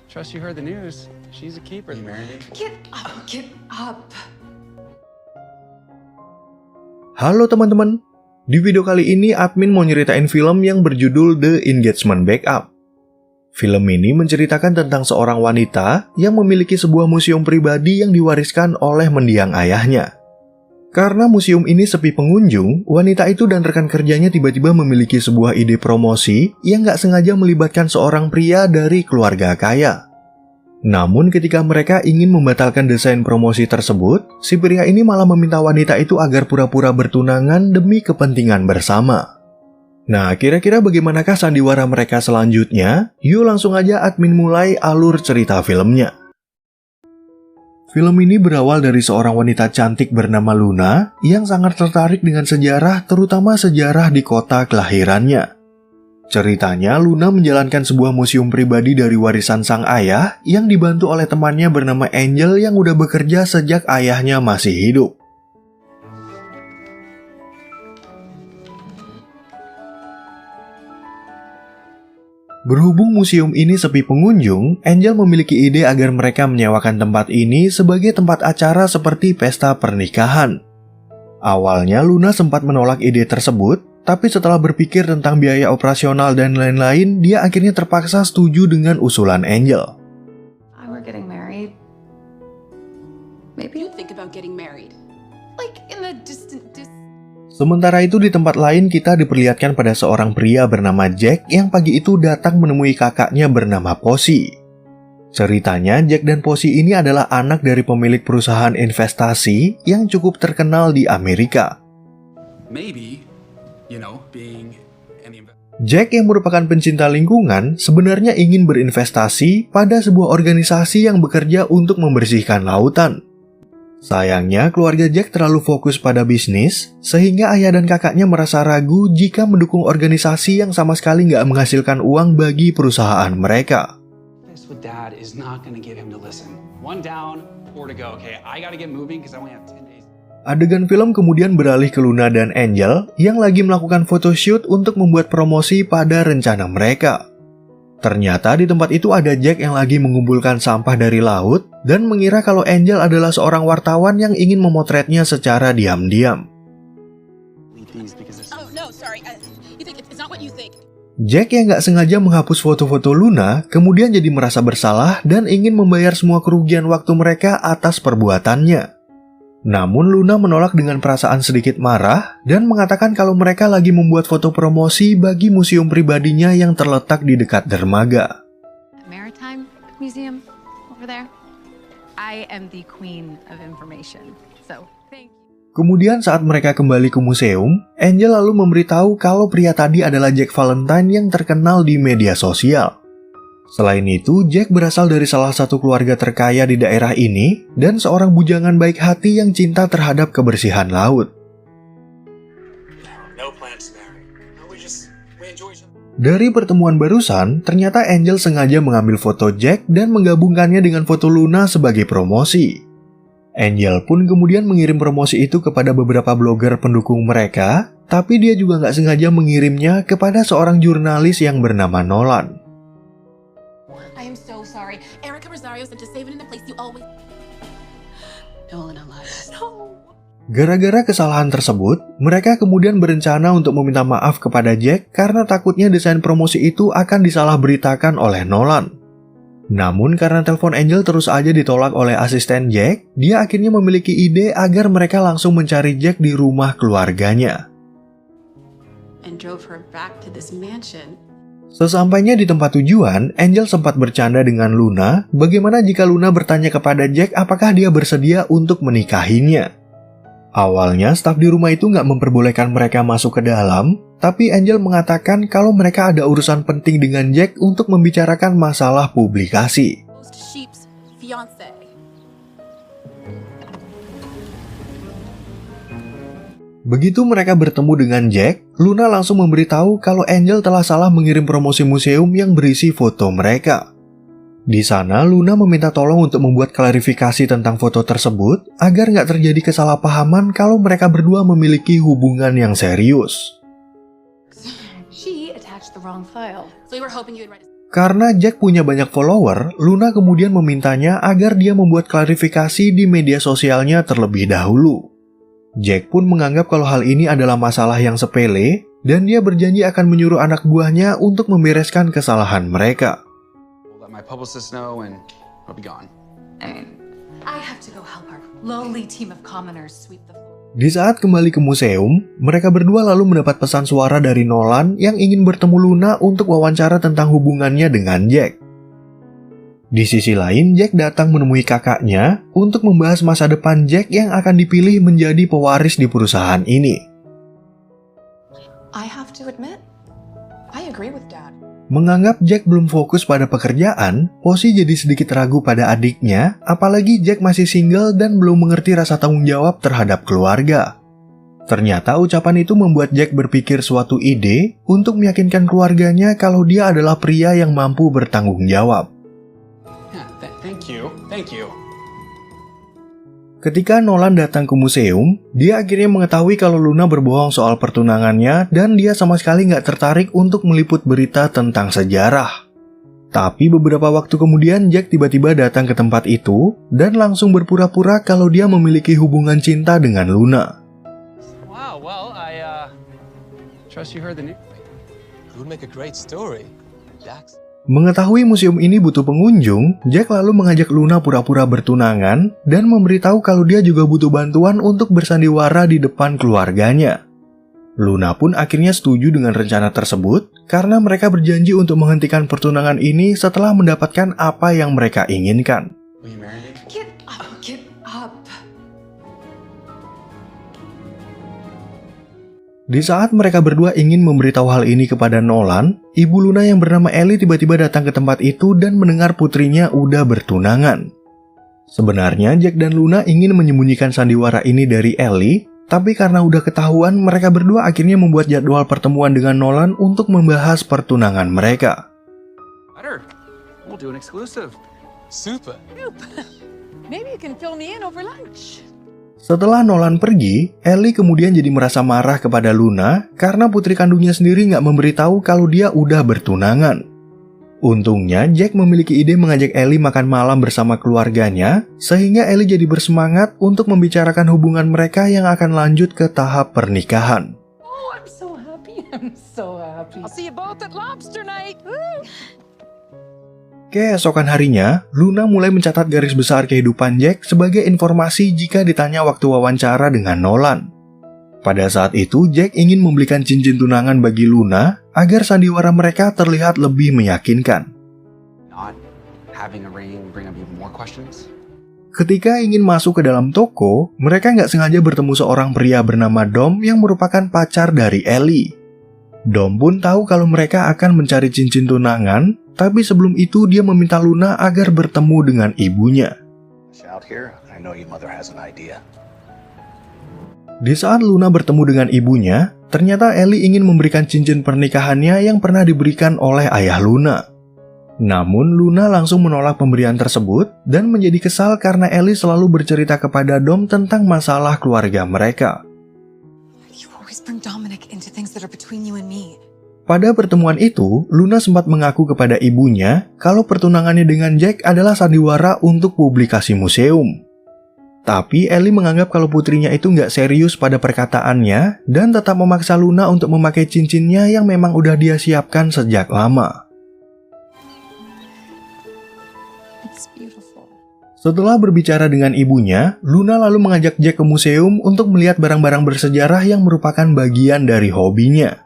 Trust you heard the news. She's a keeper. You married? Get up, get up. Halo teman-teman, di video kali ini admin mau nyeritain film yang berjudul The Engagement Backup. Film ini menceritakan tentang seorang wanita yang memiliki sebuah museum pribadi yang diwariskan oleh mendiang ayahnya. Karena museum ini sepi pengunjung, wanita itu dan rekan kerjanya tiba-tiba memiliki sebuah ide promosi yang gak sengaja melibatkan seorang pria dari keluarga kaya. Namun ketika mereka ingin membatalkan desain promosi tersebut, si pria ini malah meminta wanita itu agar pura-pura bertunangan demi kepentingan bersama. Nah, kira-kira bagaimanakah sandiwara mereka selanjutnya? Yuk langsung aja admin mulai alur cerita filmnya. Film ini berawal dari seorang wanita cantik bernama Luna yang sangat tertarik dengan sejarah, terutama sejarah di kota kelahirannya. Ceritanya, Luna menjalankan sebuah museum pribadi dari warisan sang ayah yang dibantu oleh temannya bernama Angel yang udah bekerja sejak ayahnya masih hidup. Berhubung museum ini sepi pengunjung, Angel memiliki ide agar mereka menyewakan tempat ini sebagai tempat acara seperti pesta pernikahan. Awalnya Luna sempat menolak ide tersebut, tapi setelah berpikir tentang biaya operasional dan lain-lain, dia akhirnya terpaksa setuju dengan usulan Angel. We're getting married. Maybe You think about getting married. like in the distant. Sementara itu di tempat lain kita diperlihatkan pada seorang pria bernama Jack yang pagi itu datang menemui kakaknya bernama Posy. Ceritanya, Jack dan Posy ini adalah anak dari pemilik perusahaan investasi yang cukup terkenal di Amerika. Maybe, being an Jack yang merupakan pencinta lingkungan sebenarnya ingin berinvestasi pada sebuah organisasi yang bekerja untuk membersihkan lautan. Sayangnya, keluarga Jack terlalu fokus pada bisnis, sehingga ayah dan kakaknya merasa ragu jika mendukung organisasi yang sama sekali nggak menghasilkan uang bagi perusahaan mereka. This with Dad is not gonna get him to listen. 1 down, 4 to go. Okay, I gotta get moving because I only have 10 days. Adegan film kemudian beralih ke Luna dan Angel yang lagi melakukan photoshoot untuk membuat promosi pada rencana mereka. Ternyata di tempat itu ada Jack yang lagi mengumpulkan sampah dari laut dan mengira kalau Angel adalah seorang wartawan yang ingin memotretnya secara diam-diam. Oh no, sorry. You think it's not what you think. Jack yang nggak sengaja menghapus foto-foto Luna kemudian jadi merasa bersalah dan ingin membayar semua kerugian waktu mereka atas perbuatannya. Namun Luna menolak dengan perasaan sedikit marah dan mengatakan kalau mereka lagi membuat foto promosi bagi museum pribadinya yang terletak di dekat dermaga. Maritime Museum over there. I am the queen of information. So, thank you. Kemudian saat mereka kembali ke museum, Angel lalu memberitahu kalau pria tadi adalah Jack Valentine yang terkenal di media sosial. Selain itu, Jack berasal dari salah satu keluarga terkaya di daerah ini dan seorang bujangan baik hati yang cinta terhadap kebersihan laut. Dari pertemuan barusan, ternyata Angel sengaja mengambil foto Jack dan menggabungkannya dengan foto Luna sebagai promosi. Angel pun kemudian mengirim promosi itu kepada beberapa blogger pendukung mereka, tapi dia juga nggak sengaja mengirimnya kepada seorang jurnalis yang bernama Nolan. I am so sorry. Erica Rosario said to save it in the place you always. Nolan Elias. No. Gara-gara kesalahan tersebut, mereka kemudian berencana untuk meminta maaf kepada Jack karena takutnya desain promosi itu akan disalahberitakan oleh Nolan. Namun karena telepon Angel terus aja ditolak oleh asisten Jack, dia akhirnya memiliki ide agar mereka langsung mencari Jack di rumah keluarganya. And drove her back to this mansion. Sesampainya di tempat tujuan, Angel sempat bercanda dengan Luna, bagaimana jika Luna bertanya kepada Jack apakah dia bersedia untuk menikahinya. Awalnya, staf di rumah itu nggak memperbolehkan mereka masuk ke dalam, tapi Angel mengatakan kalau mereka ada urusan penting dengan Jack untuk membicarakan masalah publikasi. Sheep's fiance. Begitu mereka bertemu dengan Jack, Luna langsung memberitahu kalau Angel telah salah mengirim promosi museum yang berisi foto mereka. Di sana, Luna meminta tolong untuk membuat klarifikasi tentang foto tersebut agar nggak terjadi kesalahpahaman kalau mereka berdua memiliki hubungan yang serius. She attached the wrong file. So we were hoping you would write. Karena Jack punya banyak follower, Luna kemudian memintanya agar dia membuat klarifikasi di media sosialnya terlebih dahulu. Jack pun menganggap kalau hal ini adalah masalah yang sepele, dan dia berjanji akan menyuruh anak buahnya untuk membereskan kesalahan mereka. Let my publicist know and I'll be gone. I have to go help our lowly team of commoners sweep the floor. Di saat kembali ke museum, mereka berdua lalu mendapat pesan suara dari Nolan yang ingin bertemu Luna untuk wawancara tentang hubungannya dengan Jack. Di sisi lain, Jack datang menemui kakaknya untuk membahas masa depan Jack yang akan dipilih menjadi pewaris di perusahaan ini. I have to admit, I agree with Dad. Menganggap Jack belum fokus pada pekerjaan, Posey jadi sedikit ragu pada adiknya, apalagi Jack masih single dan belum mengerti rasa tanggung jawab terhadap keluarga. Ternyata ucapan itu membuat Jack berpikir suatu ide untuk meyakinkan keluarganya kalau dia adalah pria yang mampu bertanggung jawab. Yeah, thank you. Ketika Nolan datang ke museum, dia akhirnya mengetahui kalau Luna berbohong soal pertunangannya dan dia sama sekali nggak tertarik untuk meliput berita tentang sejarah. Tapi beberapa waktu kemudian Jack tiba-tiba datang ke tempat itu dan langsung berpura-pura kalau dia memiliki hubungan cinta dengan Luna. Wow, well, I trust you heard the news. It would make a great story. Dax. Mengetahui museum ini butuh pengunjung, Jack lalu mengajak Luna pura-pura bertunangan dan memberitahu kalau dia juga butuh bantuan untuk bersandiwara di depan keluarganya. Luna pun akhirnya setuju dengan rencana tersebut karena mereka berjanji untuk menghentikan pertunangan ini setelah mendapatkan apa yang mereka inginkan. Will you marry me? Get up. Di saat mereka berdua ingin memberitahu hal ini kepada Nolan, ibu Luna yang bernama Ellie tiba-tiba datang ke tempat itu dan mendengar putrinya udah bertunangan. Sebenarnya Jack dan Luna ingin menyembunyikan sandiwara ini dari Ellie, tapi karena udah ketahuan, mereka berdua akhirnya membuat jadwal pertemuan dengan Nolan untuk membahas pertunangan mereka. Better. We'll do an exclusive. Super. Maybe you can fill me in over lunch. Setelah Nolan pergi, Ellie kemudian jadi merasa marah kepada Luna karena putri kandungnya sendiri nggak memberitahu kalau dia udah bertunangan. Untungnya Jack memiliki ide mengajak Ellie makan malam bersama keluarganya, sehingga Ellie jadi bersemangat untuk membicarakan hubungan mereka yang akan lanjut ke tahap pernikahan. Oh, I'm so happy. I'll see you both at lobster night. Woo! Keesokan harinya, Luna mulai mencatat garis besar kehidupan Jack sebagai informasi jika ditanya waktu wawancara dengan Nolan. Pada saat itu, Jack ingin membelikan cincin tunangan bagi Luna agar sandiwara mereka terlihat lebih meyakinkan. Not having a ring bring up even more questions? Ketika ingin masuk ke dalam toko, mereka nggak sengaja bertemu seorang pria bernama Dom yang merupakan pacar dari Ellie. Dom pun tahu kalau mereka akan mencari cincin tunangan, tapi sebelum itu dia meminta Luna agar bertemu dengan ibunya. Di saat Luna bertemu dengan ibunya, ternyata Ellie ingin memberikan cincin pernikahannya yang pernah diberikan oleh ayah Luna. Namun Luna langsung menolak pemberian tersebut dan menjadi kesal karena Ellie selalu bercerita kepada Dom tentang masalah keluarga mereka. You always bring Dominic into things that are between you and me. Pada pertemuan itu, Luna sempat mengaku kepada ibunya kalau pertunangannya dengan Jack adalah sandiwara untuk publikasi museum. Tapi Ellie menganggap kalau putrinya itu nggak serius pada perkataannya dan tetap memaksa Luna untuk memakai cincinnya yang memang udah dia siapkan sejak lama. It's beautiful. Setelah berbicara dengan ibunya, Luna lalu mengajak Jack ke museum untuk melihat barang-barang bersejarah yang merupakan bagian dari hobinya.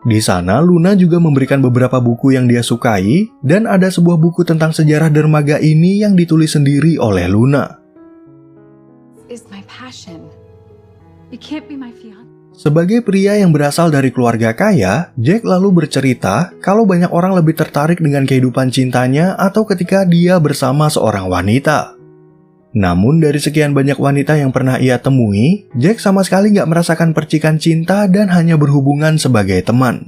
Di sana, Luna juga memberikan beberapa buku yang dia sukai, dan ada sebuah buku tentang sejarah dermaga ini yang ditulis sendiri oleh Luna. Is my passion. You can't be my fiancé. Sebagai pria yang berasal dari keluarga kaya, Jack lalu bercerita kalau banyak orang lebih tertarik dengan kehidupan cintanya atau ketika dia bersama seorang wanita. Namun dari sekian banyak wanita yang pernah ia temui, Jack sama sekali nggak merasakan percikan cinta dan hanya berhubungan sebagai teman.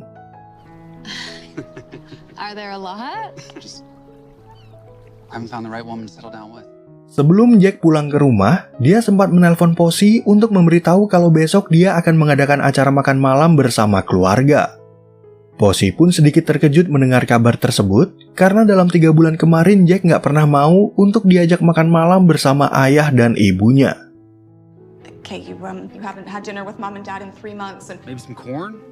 Are there a lot? I haven't found the right woman to settle down with. Sebelum Jack pulang ke rumah, dia sempat menelpon Posey untuk memberitahu kalau besok dia akan mengadakan acara makan malam bersama keluarga. Posey pun sedikit terkejut mendengar kabar tersebut karena dalam 3 bulan kemarin Jack nggak pernah mau untuk diajak makan malam bersama ayah dan ibunya. Okay, you haven't had dinner with mom and dad in 3 months, and Maybe some corn?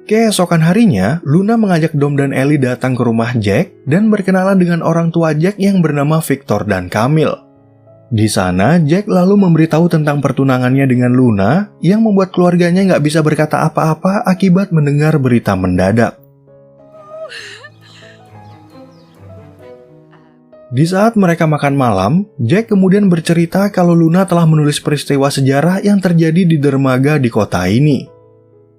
Keesokan harinya, Luna mengajak Dom dan Ellie datang ke rumah Jack dan berkenalan dengan orang tua Jack yang bernama Victor dan Camille. Di sana, Jack lalu memberitahu tentang pertunangannya dengan Luna yang membuat keluarganya nggak bisa berkata apa-apa akibat mendengar berita mendadak. Di saat mereka makan malam, Jack kemudian bercerita kalau Luna telah menulis peristiwa sejarah yang terjadi di dermaga di kota ini.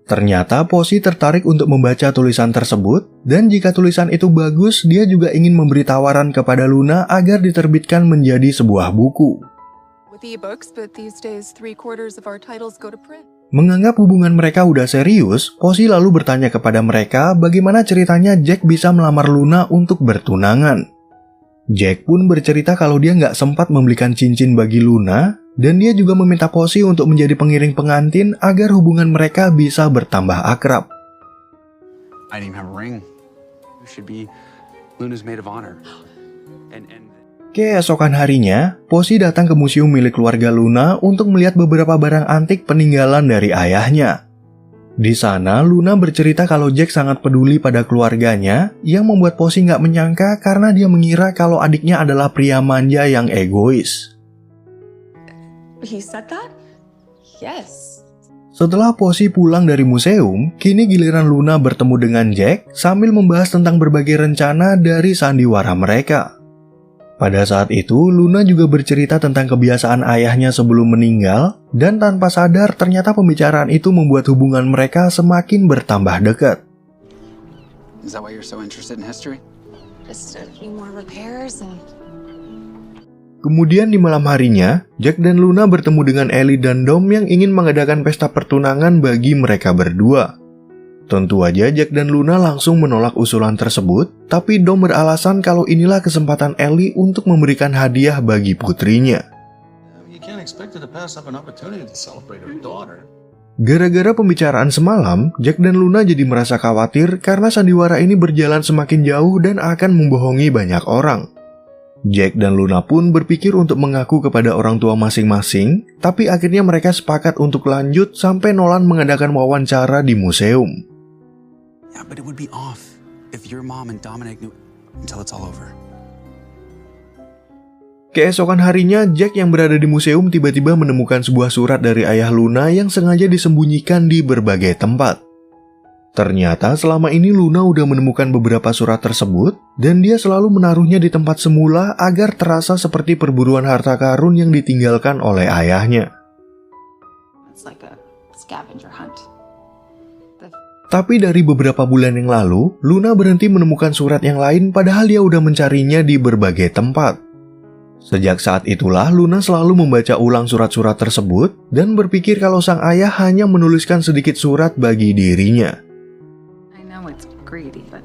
Ternyata Posey tertarik untuk membaca tulisan tersebut, dan jika tulisan itu bagus, dia juga ingin memberi tawaran kepada Luna agar diterbitkan menjadi sebuah buku. With e-books, but these days 3/4 of our titles go to print. Menganggap hubungan mereka udah serius, Posey lalu bertanya kepada mereka bagaimana ceritanya Jack bisa melamar Luna untuk bertunangan. Jack pun bercerita kalau dia nggak sempat membelikan cincin bagi Luna, dan dia juga meminta Posey untuk menjadi pengiring pengantin agar hubungan mereka bisa bertambah akrab. I didn't even have a ring. You should be Luna's maid of honor. And Keesokan harinya, Posey datang ke museum milik keluarga Luna untuk melihat beberapa barang antik peninggalan dari ayahnya. Di sana, Luna bercerita kalau Jack sangat peduli pada keluarganya, yang membuat Posey nggak menyangka karena dia mengira kalau adiknya adalah pria manja yang egois. he said that? Yes. Setelah Posey pulang dari museum, kini giliran Luna bertemu dengan Jack sambil membahas tentang berbagai rencana dari sandiwara mereka. Pada saat itu, Luna juga bercerita tentang kebiasaan ayahnya sebelum meninggal, dan tanpa sadar ternyata pembicaraan itu membuat hubungan mereka semakin bertambah dekat. is that why you're so interested in history? Just a few more repairs and Kemudian di malam harinya, Jack dan Luna bertemu dengan Ellie dan Dom yang ingin mengadakan pesta pertunangan bagi mereka berdua. Tentu aja Jack dan Luna langsung menolak usulan tersebut, tapi Dom beralasan kalau inilah kesempatan Ellie untuk memberikan hadiah bagi putrinya. You can't expect her to pass up an opportunity to celebrate her daughter. Gara-gara pembicaraan semalam, Jack dan Luna jadi merasa khawatir karena sandiwara ini berjalan semakin jauh dan akan membohongi banyak orang. Jack dan Luna pun berpikir untuk mengaku kepada orang tua masing-masing, tapi akhirnya mereka sepakat untuk lanjut sampai Nolan mengadakan wawancara di museum. Yeah, but it would be off if your mom and Dominic knew until it's all over. Keesokan harinya, Jack yang berada di museum tiba-tiba menemukan sebuah surat dari ayah Luna yang sengaja disembunyikan di berbagai tempat. Ternyata selama ini Luna udah menemukan beberapa surat tersebut, dan dia selalu menaruhnya di tempat semula agar terasa seperti perburuan harta karun yang ditinggalkan oleh ayahnya. it's like a scavenger hunt. Tapi dari beberapa bulan yang lalu, Luna berhenti menemukan surat yang lain padahal dia udah mencarinya di berbagai tempat. Sejak saat itulah Luna selalu membaca ulang surat-surat tersebut dan berpikir kalau sang ayah hanya menuliskan sedikit surat bagi dirinya. I know it's greedy, but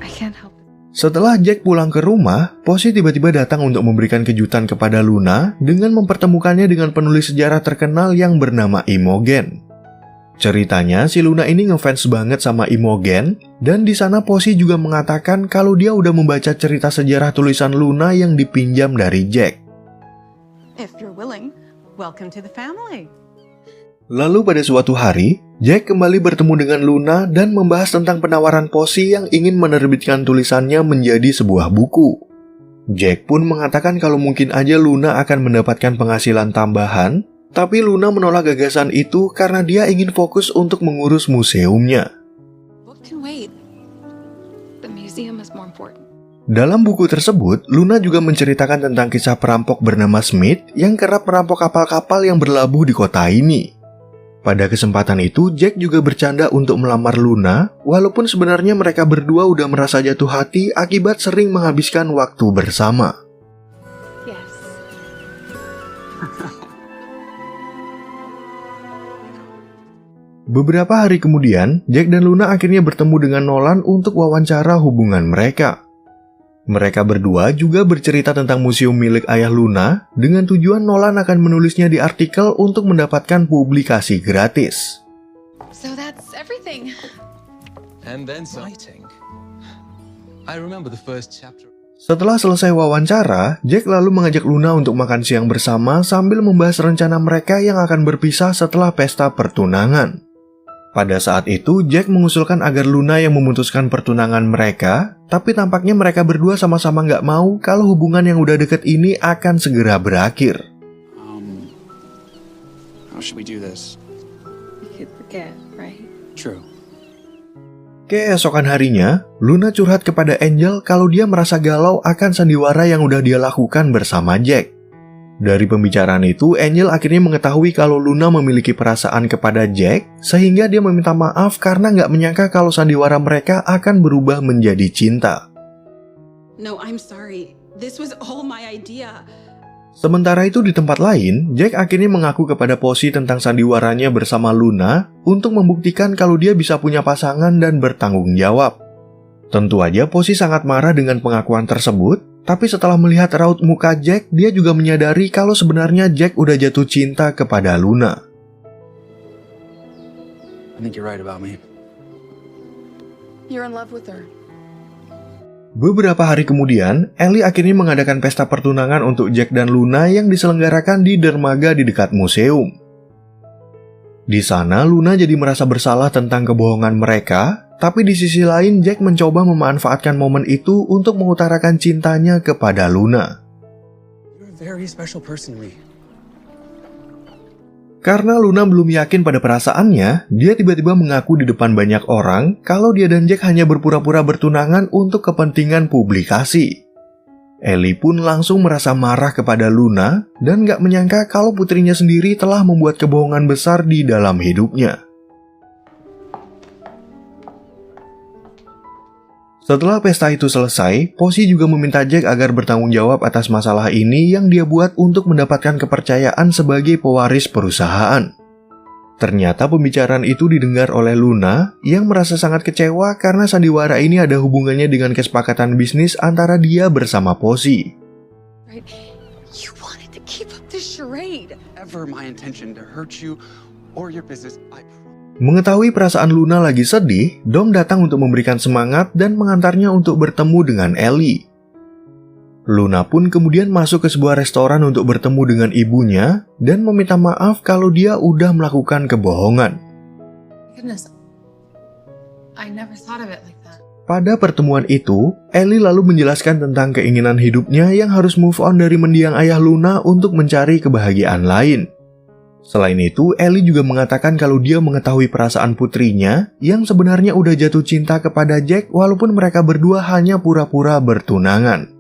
I can't help it. Setelah Jack pulang ke rumah, Posey tiba-tiba datang untuk memberikan kejutan kepada Luna dengan mempertemukannya dengan penulis sejarah terkenal yang bernama Imogen. Ceritanya, si Luna ini ngefans banget sama Imogen, dan di sana Posey juga mengatakan kalau dia udah membaca cerita sejarah tulisan Luna yang dipinjam dari Jack. If you're willing, welcome to the family. Lalu pada suatu hari, Jack kembali bertemu dengan Luna dan membahas tentang penawaran Posey yang ingin menerbitkan tulisannya menjadi sebuah buku. Jack pun mengatakan kalau mungkin aja Luna akan mendapatkan penghasilan tambahan, tapi Luna menolak gagasan itu karena dia ingin fokus untuk mengurus museumnya. Book can wait. The museum is more important. Dalam buku tersebut, Luna juga menceritakan tentang kisah perampok bernama Smith yang kerap merampok kapal-kapal yang berlabuh di kota ini. Pada kesempatan itu, Jack juga bercanda untuk melamar Luna, walaupun sebenarnya mereka berdua udah merasa jatuh hati akibat sering menghabiskan waktu bersama. Yes. Beberapa hari kemudian, Jack dan Luna akhirnya bertemu dengan Nolan untuk wawancara hubungan mereka. Mereka berdua juga bercerita tentang museum milik ayah Luna, dengan tujuan Nolan akan menulisnya di artikel untuk mendapatkan publikasi gratis. So Exciting. And then some. I remember the first chapter. Setelah selesai wawancara, Jack lalu mengajak Luna untuk makan siang bersama sambil membahas rencana mereka yang akan berpisah setelah pesta pertunangan. Pada saat itu, Jack mengusulkan agar Luna yang memutuskan pertunangan mereka, tapi tampaknya mereka berdua sama-sama nggak mau kalau hubungan yang udah deket ini akan segera berakhir. How should we do this? We could forget, right? True. Keesokan harinya, Luna curhat kepada Angel kalau dia merasa galau akan sandiwara yang udah dia lakukan bersama Jack. Dari pembicaraan itu, Angel akhirnya mengetahui kalau Luna memiliki perasaan kepada Jack, sehingga dia meminta maaf karena nggak menyangka kalau sandiwara mereka akan berubah menjadi cinta. No, I'm sorry. This was all my idea. Sementara itu di tempat lain, Jack akhirnya mengaku kepada Posey tentang sandiwaranya bersama Luna untuk membuktikan kalau dia bisa punya pasangan dan bertanggung jawab. Tentu aja Posey sangat marah dengan pengakuan tersebut, tapi setelah melihat raut muka Jack, dia juga menyadari kalau sebenarnya Jack udah jatuh cinta kepada Luna. I think you're right about me. You're in love with her. Beberapa hari kemudian, Ellie akhirnya mengadakan pesta pertunangan untuk Jack dan Luna yang diselenggarakan di dermaga di dekat museum. Di sana, Luna jadi merasa bersalah tentang kebohongan mereka, tapi di sisi lain Jack mencoba memanfaatkan momen itu untuk mengutarakan cintanya kepada Luna. You're a very special person to me. Karena Luna belum yakin pada perasaannya, dia tiba-tiba mengaku di depan banyak orang kalau dia dan Jack hanya berpura-pura bertunangan untuk kepentingan publikasi. Ellie pun langsung merasa marah kepada Luna dan gak menyangka kalau putrinya sendiri telah membuat kebohongan besar di dalam hidupnya. Setelah pesta itu selesai, Posey juga meminta Jack agar bertanggung jawab atas masalah ini yang dia buat untuk mendapatkan kepercayaan sebagai pewaris perusahaan. Ternyata pembicaraan itu didengar oleh Luna yang merasa sangat kecewa karena sandiwara ini ada hubungannya dengan kesepakatan bisnis antara dia bersama Posey. Right. You wanted to keep up this charade. Ever my intention to hurt you or your business, Mengetahui perasaan Luna lagi sedih, Dom datang untuk memberikan semangat dan mengantarnya untuk bertemu dengan Ellie. Luna pun kemudian masuk ke sebuah restoran untuk bertemu dengan ibunya dan meminta maaf kalau dia udah melakukan kebohongan. Goodness, I never thought of it like that. Pada pertemuan itu, Ellie lalu menjelaskan tentang keinginan hidupnya yang harus move on dari mendiang ayah Luna untuk mencari kebahagiaan lain. Selain itu, Ellie juga mengatakan kalau dia mengetahui perasaan putrinya yang sebenarnya udah jatuh cinta kepada Jack walaupun mereka berdua hanya pura-pura bertunangan.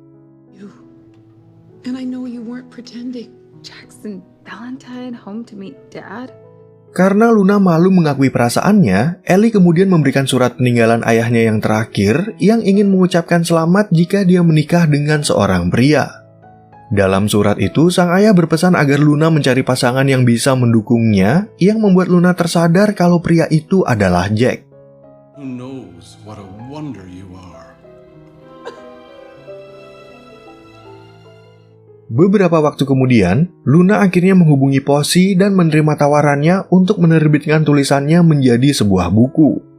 And I know you weren't pretending. Jackson Valentine home to meet Dad? Karena Luna malu mengakui perasaannya, Ellie kemudian memberikan surat peninggalan ayahnya yang terakhir yang ingin mengucapkan selamat jika dia menikah dengan seorang pria. Dalam surat itu, sang ayah berpesan agar Luna mencari pasangan yang bisa mendukungnya, yang membuat Luna tersadar kalau pria itu adalah Jack. Who knows what a wonder you are. Beberapa waktu kemudian, Luna akhirnya menghubungi Posey dan menerima tawarannya untuk menerbitkan tulisannya menjadi sebuah buku.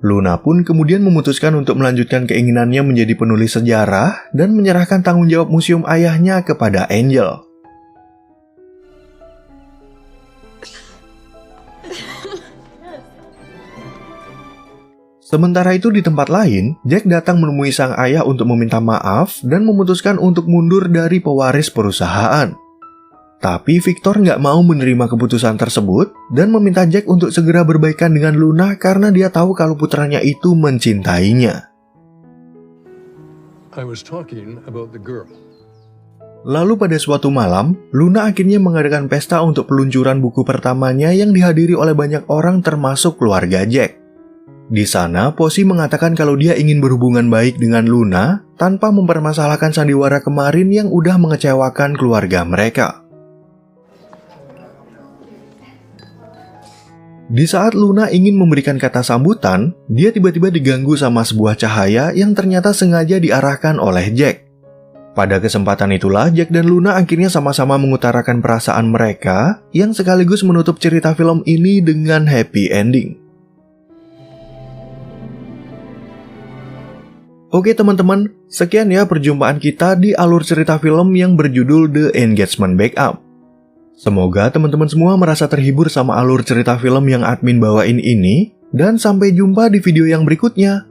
Luna pun kemudian memutuskan untuk melanjutkan keinginannya menjadi penulis sejarah dan menyerahkan tanggung jawab museum ayahnya kepada Angel. Sementara itu di tempat lain, Jack datang menemui sang ayah untuk meminta maaf dan memutuskan untuk mundur dari pewaris perusahaan. Tapi Victor nggak mau menerima keputusan tersebut dan meminta Jack untuk segera berbaikan dengan Luna karena dia tahu kalau putranya itu mencintainya. I was talking about the girl. Lalu pada suatu malam, Luna akhirnya mengadakan pesta untuk peluncuran buku pertamanya yang dihadiri oleh banyak orang termasuk keluarga Jack. Di sana, Posey mengatakan kalau dia ingin berhubungan baik dengan Luna tanpa mempermasalahkan sandiwara kemarin yang udah mengecewakan keluarga mereka. Di saat Luna ingin memberikan kata sambutan, dia tiba-tiba diganggu sama sebuah cahaya yang ternyata sengaja diarahkan oleh Jack. Pada kesempatan itulah, Jack dan Luna akhirnya sama-sama mengutarakan perasaan mereka yang sekaligus menutup cerita film ini dengan happy ending. Oke teman-teman, sekian ya perjumpaan kita di alur cerita film yang berjudul The Engagement Backup. Semoga teman-teman semua merasa terhibur sama alur cerita film yang admin bawain ini, dan sampai jumpa di video yang berikutnya.